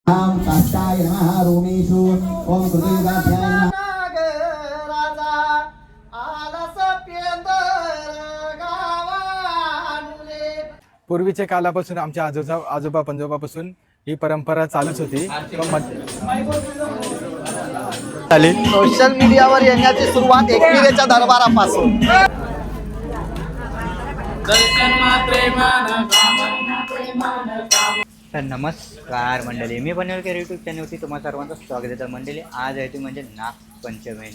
ओम काष्टाय नमः रोमेषु ओम कृतयुगाभ्याय नमः पूर्वीच्या कालापासून आमच्या आजोबा पंजोबापासून ही परंपरा चालूच होती. सोशल मीडियावर येण्याची सुरुवात एकविरेच्या दरबारापासून. तर नमस्कार मंडळी, मी बनवलकर यूट्यूब चॅनलवरती तुम्हा सर्वांचं स्वागत आहे. मंडळी, आज आहे ती म्हणजे नागपंचमी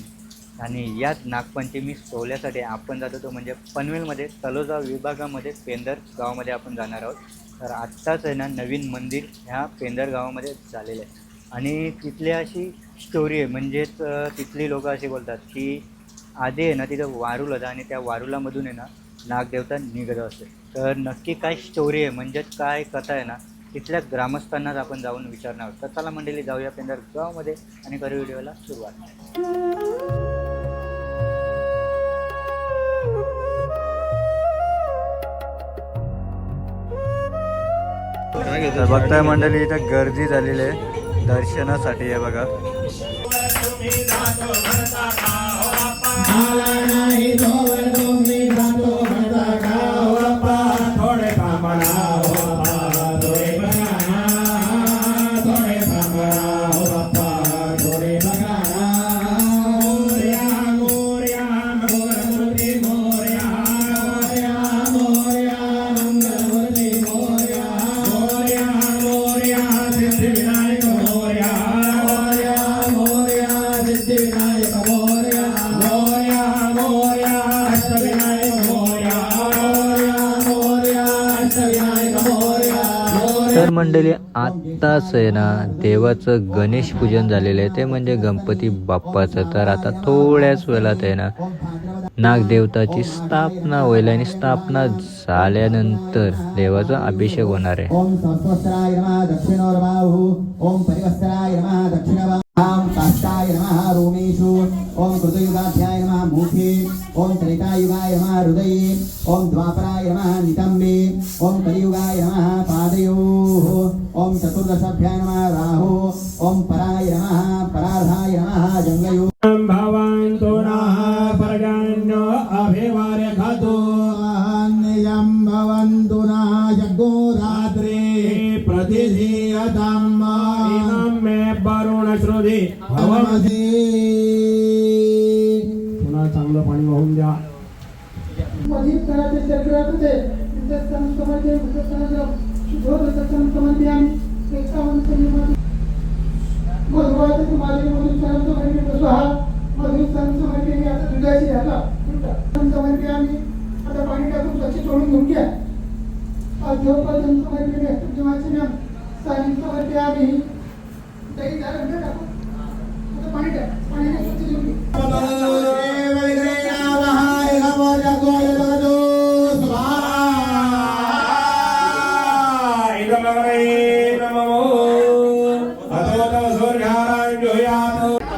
आणि याच नागपंचमी सोहळ्यासाठी आपण जात होतो म्हणजे पनवेलमध्ये तलोजा विभागामध्ये पेंदर गावामध्ये आपण जाणार आहोत. तर आत्ताच आहे ना नवीन मंदिर ह्या पेंदर गावामध्ये झालेलं आहे आणि तिथली अशी स्टोरी आहे. म्हणजेच तिथली लोक अशी बोलतात की आधी आहे ना तिथं वारूल होता आणि त्या वारुलामधून आहे ना नागदेवता निघत असते. तर नक्की काय स्टोरी आहे म्हणजेच काय कथा आहे ना तिथल्या ग्रामस्थांनाच आपण जाऊन विचारणार आहोत. तर चला मंडळी जाऊया पेंदर गावामध्ये आणि करू व्हिडिओला सुरुवात. तर बघताय मंडळी इथं गर्दी झालेली आहे दर्शनासाठी आहे बघा. तर मंडळी आत्ताच आहे ना देवाचं गणेश पूजन झालेलं आहे, ते म्हणजे गणपती बाप्पाचं. तर आता थोड्याच वेळात आहे ना नागदेवताची स्थापना होईल आणि स्थापना झाल्यानंतर देवाचा अभिषेक होणार आहे. ओम सहस्राय नमः दक्षिणोर्बाहु ओम परिवस्त्राय नमः दक्षिणबाहु ओम काष्टाय नमः रोमेषु ओम कृतयुगाभ्याय नमः मुखे ओम त्रेतायुगाय नमः हृदये ओम द्वापराय नमः नितंबे ओम कलियुगाय नमः पादयोः ओम चतुर्दशाभ्याय नमः राहो ओम पराय नमः परार्धाय नमः जंगयो भवन्तु नः पर्जन्यो अभिवार्यखतु नियं भवन्तु नः जगोरात्रे प्रतिधीयताम् इमं मे वरुणश्रुति भवमसि. पुन्हा चांगलं पाणी वाहून द्या.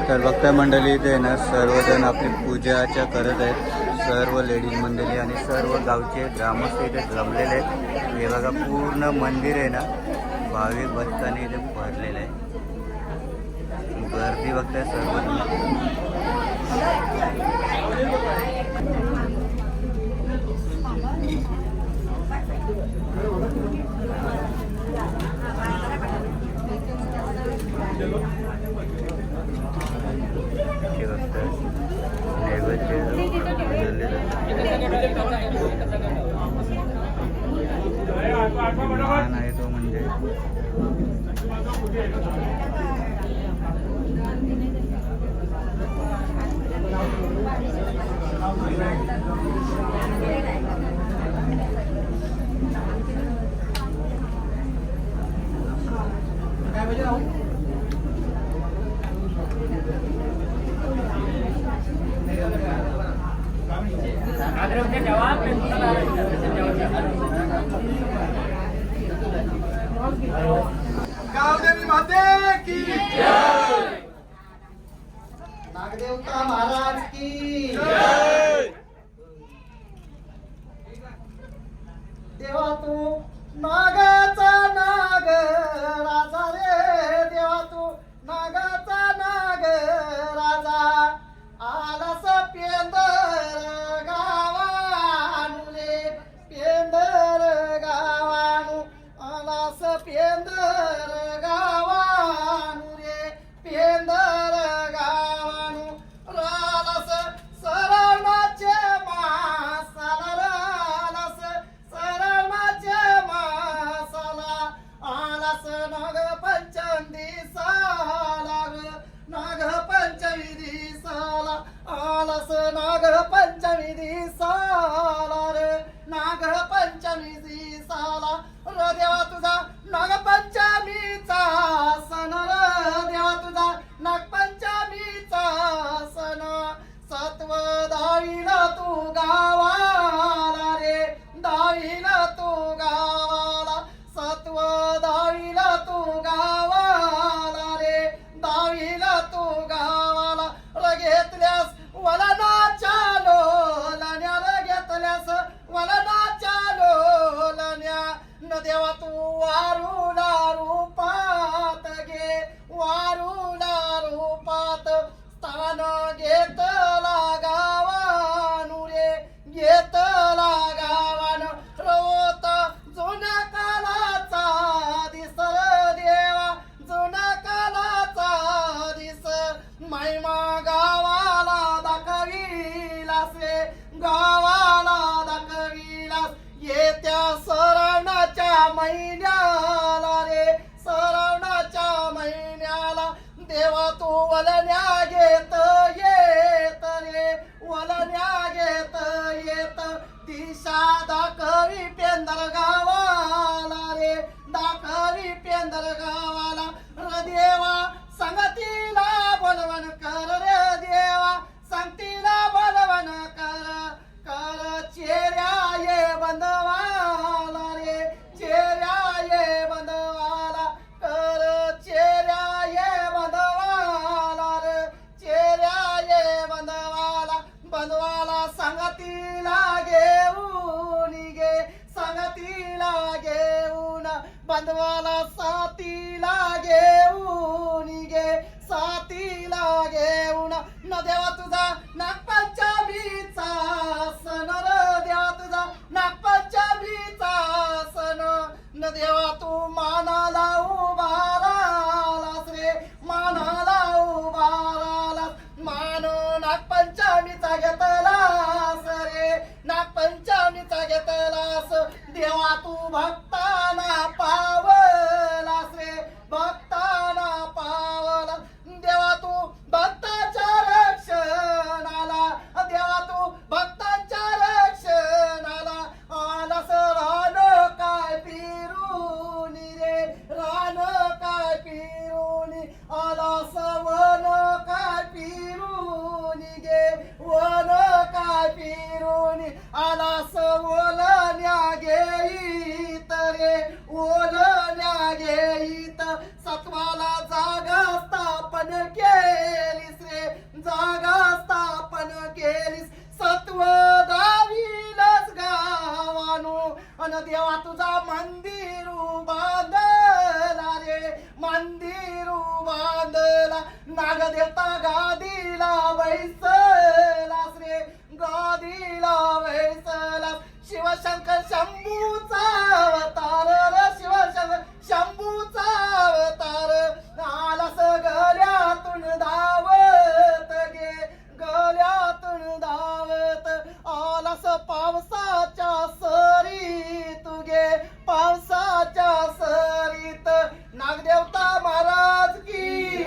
तर बघताय मंडळी इथे ना सर्वजण आपली पूजाच्या करत आहेत. सर्व लेडीज मंडळी आणि सर्व गावचे ग्रामस्थ इथे जमलेले आहेत. हे बघा पूर्ण मंदिर आहे ना भाविक भक्तांनी इथे भरलेलं आहे. गर्दी बघताय सर्व. मान आहे तो म्हणजे गावदेवी माते की जय. नागदेवता महाराज की जय. देवा तू नागाचा नाग राजा रे देवा तू वलन्या घेत येत रे, वलन्या घेत येत दिशा दाखवी पेंदर गावाला रे, दाखवी पेंदर गावाला र देवा संगतीला बोलवण कर रे देवा, संगतीला बोलवण कर कर चेहऱ्या ये बंधवाला रे, चेहऱ्या ये बंधवाला कर चेहऱ्या ये बंधवाला रे, चेहऱ्या ये बंधवाला बंधवाला संगतीला घेऊन गे, संगतीला घेऊन बंधवाला साथीला घेऊन गे, साथीला घेऊन न देवा तुझा नागपंचमीचा सण र देवा तुझा नागपंचमीचा सण न देवा तू मानाला उभारालास रे, मानाला उभारालास मान नागपंचमीचा घेतलास रे, नागपंचमीचा घेतलास देवा तू भक्ताना पावलास रे, भक्ताना पावलास देवा तू भक्ताच्या रक्षणाला, देवा तू भक्तांच्या रक्षणाला आलास रान काय फिरून रे, रान काय फिरून आलास वन काय फिरून गे, वन काय फिरून आलास ओलन्या घेईत रे, ओलन्या घेईत सत्वाला जागा स्थापन केलीस रे, जागा स्थापन केलीस सत्व दाविलस गावानो अन देवा तुझा मंदिर बांधला रे, मंदिर बांधला नागदेवता गादीला बैसलास रे, गादीला बैसलास शिवशंकर शंभूचा अवतार र, शिवशंकर शंभूचा अवतार आलास गल्यातून धावत गे, गल्यातून धावत आलास पावसाच्या सरीत गे, पावसाच्या सरीत नागदेवता महाराज की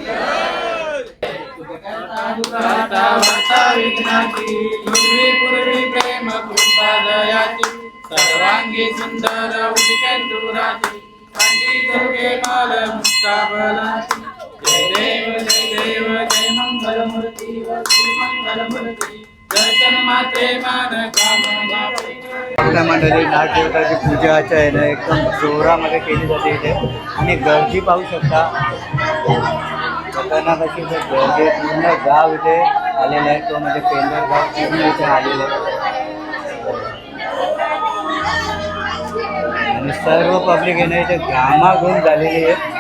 प्रेम कृपा दयाची सर्वांगी सुंदर उदिकेंदुराची कांती दुर्गे बाल मुक्ताबलाची जय देव जय मंगलमूर्ती व श्री मंगलमूर्ती दर्शन माते मान कामना आपल्या मंडळी नागदेवताची पूजा आहे ना एकदम जोरामध्ये केली जाते इथे आणि गर्दी पाहू शकता. खतरनाक अशी गर्दी पूर्ण गाव इथे आलेलं आहे, तो म्हणजे पेंदर गाव पूर्ण इथे आलेलं आहे आणि सर्व पब्लिक येणं इथे घामाघूम झालेली आहे.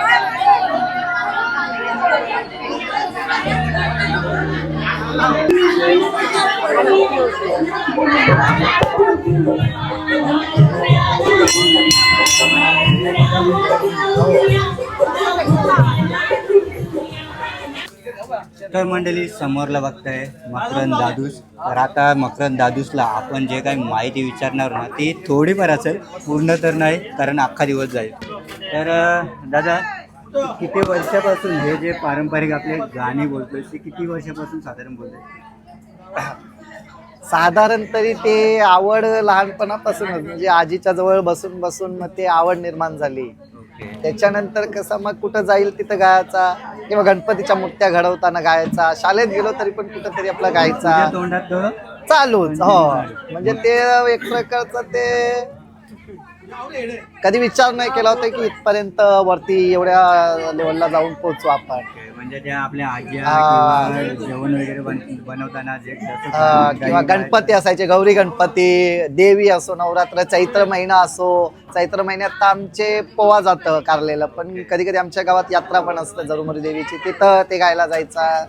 तर मंडळी समोरला बघताय मकरंद दादूस. तर आता मकरंद दादूसला आपण जे काही माहिती विचारणार ना ती थोडीफार असेल, पूर्ण तर नाही कारण अख्खा दिवस जाईल. तर दादा किती वर्षापासून हे जे पारंपरिक आपले गाणी बोलतोय ते किती वर्षापासून साधारण बोलतोय? साधारण तरी ते आवड लहानपणापासूनच म्हणजे आजीच्या जवळ बसून बसून मग ते आवड निर्माण झाली. त्याच्यानंतर कसं मग कुठं जाईल तिथं गायचा किंवा गणपतीच्या मूर्त्या घडवताना गायचा, शाळेत गेलो तरी पण कुठंतरी आपला गायचा तोंडात चालूच. हो म्हणजे ते एक प्रकारचं ते कधी विचार नाही केला होता की इथपर्यंत वरती एवढ्या लेवलला जाऊन पोहोचू आपण. म्हणजे त्या आपल्या आज्या जेवण वगैरे बनवताना जे किंवा गणपती असायचे, गौरी गणपती, देवी असो, नवरात्र, चैत्र महिना असो. चैत्र महिन्यात तर आमचे पोवा जातं कारलेलं, पण कधी कधी आमच्या गावात यात्रा पण असतं जरुमरी देवीची, तिथं ते गायला जायचा.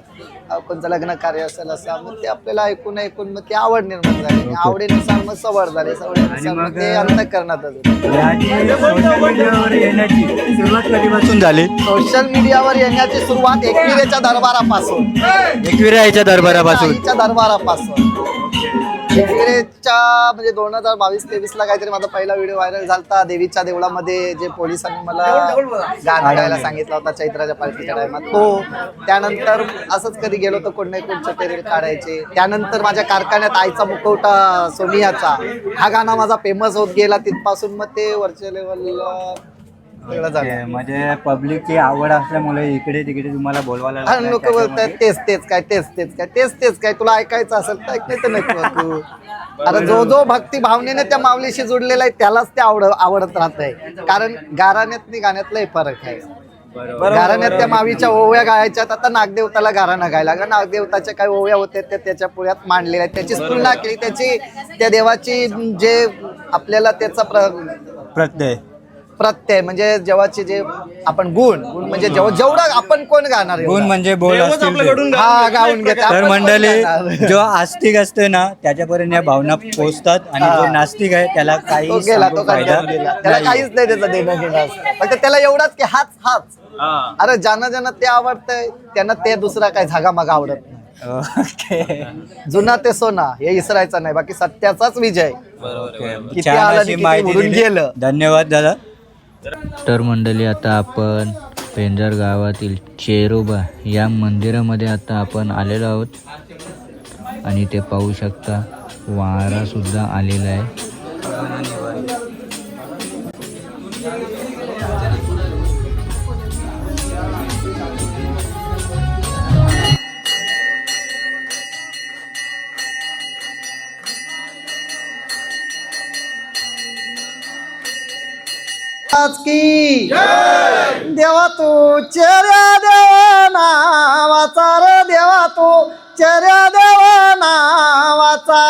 कोणतं लग्न कार्य असेल असं मग ते आपल्याला ऐकून ऐकून मग ती आवड निर्माण झाली. आवडीनुसार मग सवड झाली, सवडीनुसार मग ते अंतःकरणात सुरुवात कधीपासून झाली? सोशल मीडियावर येण्याची सुरुवात एकविरेच्या दरबारापासून. एकविरा याच्या दरबारापासून. दरबारापासून शिर्डीच्या म्हणजे 2022-23 ला काहीतरी माझा पहिला व्हिडिओ व्हायरल झालता देवीच्या देवळामध्ये, जे पोलिसांनी मला गाणं गायला सांगितला होता चैत्राच्या पालखीच्या टायमात. तो त्यानंतर असंच कधी गेलो तर कोण नाही कोणचे रील काढायचे. त्यानंतर माझ्या कारखान्यात आईचा मुखवटा सोनियाचा हा गाणं माझा फेमस होत गेला. तिथपासून मग ते वरच्या लेवलला वेगळं झालं. म्हणजे पब्लिकची आवड असल्यामुळे इकडे तिकडे तुम्हाला बोलवायला लागलं. लोक बोलतात तेच तेच काय तुला ऐकायचं असेल तर ऐक, नाही तर नको तू. आता जो भक्ती भावनेने त्या माऊलीशी जुडलेला आहे त्यालाच ते आवडत राहत आहे. कारण गाण्यातलाही फरक आहे. गाराण्यात त्या मावीच्या ओव्या गायच्यात, आता नागदेवताला गाराणं गायला लागला. नागदेवताच्या काही ओव्या होत्या त्या त्याच्या पुढ्यात मांडलेल्या आहेत. त्याची तुलना केली, त्याची त्या देवाची जे आपल्याला त्याचा प्रत्यय म्हणजे जेव्हाचे जे आपण गुण म्हणजे जेवढा आपण कोण गाणार गुण म्हणजे बोल असतील ते. हा गाऊन घेतात. तर मंडळी जो आस्तिक असतो ना त्याच्यापर्यंत या भावना पोहोचतात आणि जो नास्तिक आहे त्याला काही तो गेला, तो सांगून फायदा त्याला काहीच नाही त्याचं देणं घेणं असतं. फक्त त्याला एवढाच की हाच अरे ज्यांना ते आवडतंय त्यांना ते दुसरा काही झागामागा आवडत नाही. ओके. जुना ते सोना हे इसरायचं नाही, बाकी सत्याचाच विजय. किती छान आलं अशी आणि माहिती किती उडून दिली. गेलं. धन्यवाद दादा. तर मंडळी आता आपण पेंजर गावातील चेरोबा या मंदिरामध्ये आता आपण आलेलो आहोत आणि ते पाहू शकता वारा सुद्धा आलेला आहे. की देवा तू चर्या देवा नावाचा रे देवा तू चर्या देवा नावाचा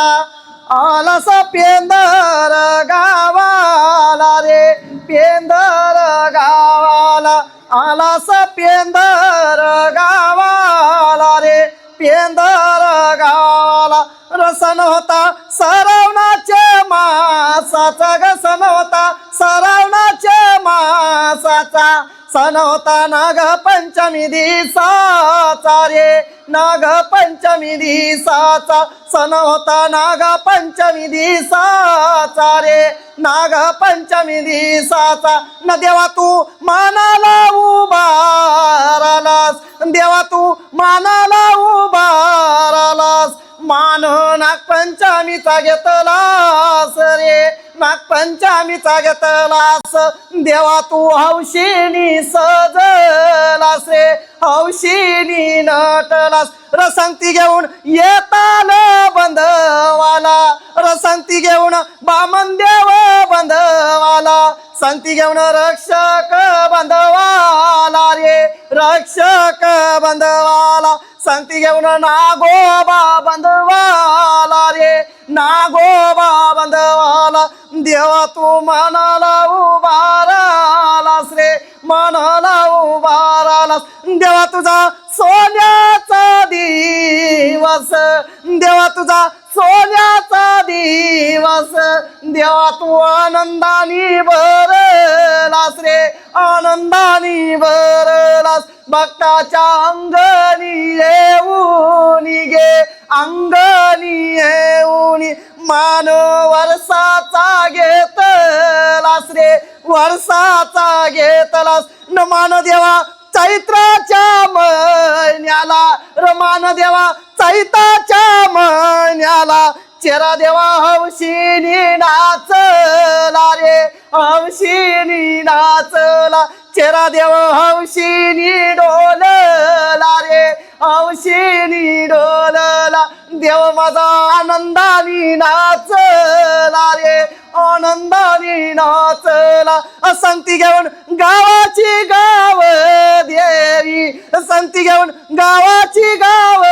आलास पेंदर गावाला रे पेंदर गावाला आलास पेंदर गावाला रे पेंदर गावाला रसन होता सरवणाचे मासाचा ग सण होता सरवणाचे मासाचा सण होता नाग पंचमी दिवसाचा रे नाग पंचमी दिवसाचा सण होता नाग पंचमी दिवसाचा रे नाग पंचमी दिवसाचा न देवा तू मानाला उभारालास देवा तू मानाला उभारालास मान नागपंचमीचा घेतलास रे नागपंचमीचा घेतलास देवा तू हौशीनी सजलास रे हौशीनी नटलास रसंगती घेऊन येताल बंधवाला रसंगती घेऊन बामन देव बंधवाला संगती घेऊन रक्षक बंधवाला रे रक्षक बंधवाला संगती घेऊन नागोबा बंधवाला रे नागोबा बंधवाला देवा तू मनाला उभारालास रे मनाला उभारालास देवा तुझा सोन्याचा दिवस देवा तुझा सोन्याचा दिवस देवा तू आनंदानी भरलास रे आनंदानी भरलास भक्ताच्या अंगणी येऊन गे अंगणी येऊन मान वर्षाचा घेतलास रे वर्षाचा घेतलास न मान देवा चैत्राच्या महिन्याला रमान देवा चैताच्या महिन्याला चेहरा देवा हौशीनी नाचला रे हौशीनी नाचला चेहरा देवा हौशीनी डोलला रे हौशीनी डोलला देव माझा आनंदानी नाचला रे आनंदानी नाचला संगती घेऊन गावाची गाव देवी संगती घेऊन गावाची गाव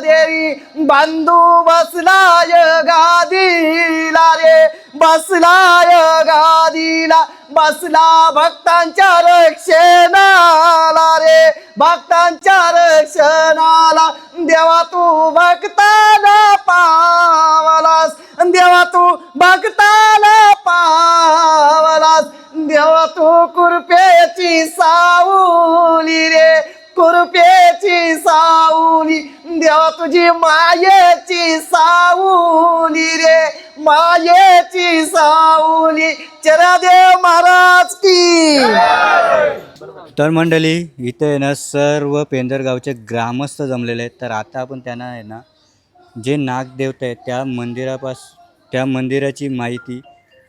देवी बांधू बसलाय गादीला रे बसलाय गादीला बसला भक्तांच्या रक्षणाला रे भक्तांच्या रक्षणाला देवा तू भक्ताला पावलास देवा तू भक्ताला पावलास देवा तू कृपेची सावली रे कृपेची मायेची सावली देवा तुझी मायेची सावली रे मायेची सावली चरा देव महाराज की. तर मंडळी इथे आहे ना सर्व पेंदर गावचे ग्रामस्थ जमलेले आहेत. तर आता आपण त्यांना आहे ना जे नागदेवता आहे त्या मंदिराची माहिती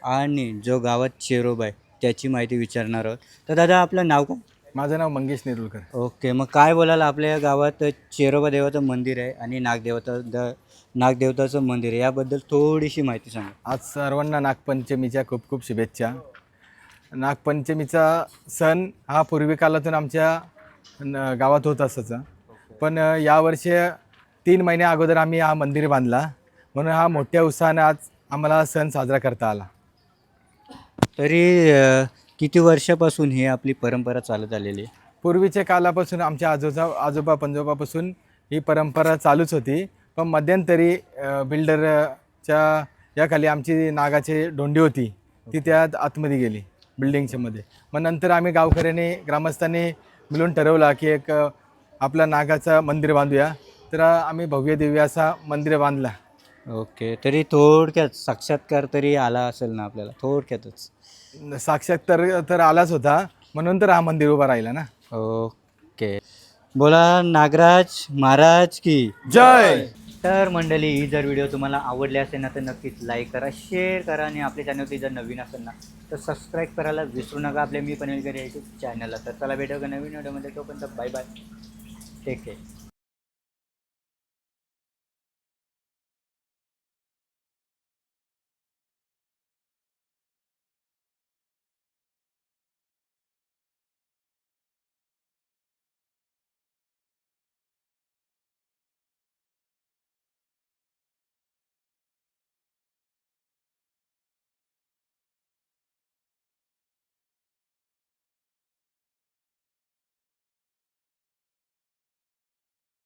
आणि जो गावात चेरोबा आहे त्याची माहिती विचारणार आहोत. तर दादा आपलं नाव काय? माझं नाव मंगेश नेरुलकर. ओके, मग काय बोलाल आपल्या या गावात चेरोबा देवाचं मंदिर आहे आणि नागदेवताचं मंदिर आहे याबद्दल थोडीशी माहिती सांगा. आज सर्वांना नागपंचमीच्या खूप खूप शुभेच्छा. नागपंचमीचा सण हा पूर्वी काळातून आमच्या गावात होत असायचा, पण यावर्षी 3 महिन्या अगोदर आम्ही हा मंदिर बांधला, म्हणून हा मोठ्या उत्साहाने आज आम्हाला सण साजरा करता आला. तरी किती वर्षापासून ही आपली परंपरा चालत आलेली आहे? पूर्वीच्या काळापासून आमच्या आजोबा पंजोबापासून ही परंपरा चालूच होती, पण मध्यंतरी बिल्डरच्या याखाली आमची नागाची डोंडी होती ती त्यात आतमध्ये गेली बिल्डिंगच्या मध्ये. मग नंतर आम्ही गावकऱ्यांनी ग्रामस्थांनी मिळून ठरवला की एक आपला नागाचं मंदिर बांधूया, तर आम्ही भव्य दिव्य असा मंदिर बांधला. ओके, तरी थोडक्यात साक्षात्कार तरी आला असेल ना आपल्याला? थोडक्यातच साक्षात्कार तर आलाच होता, म्हणून तर हा मंदिर उभा राहिला ना. ओके, बोला नागराज महाराज की जय. तर मंडळी ही जर व्हिडिओ तुम्हाला आवडली असेल ना तर नक्कीच लाईक करा, शेअर करा आणि आपल्या चॅनलवरती जर नवीन असेल ना तर सबस्क्राईब करायला विसरू नका आपल्या मी पनवेलकर यूट्यूब चॅनलला. तर चला भेटू का नवीन व्हिडिओमध्ये, तोपर्यंत बाय बाय, टेक केअर.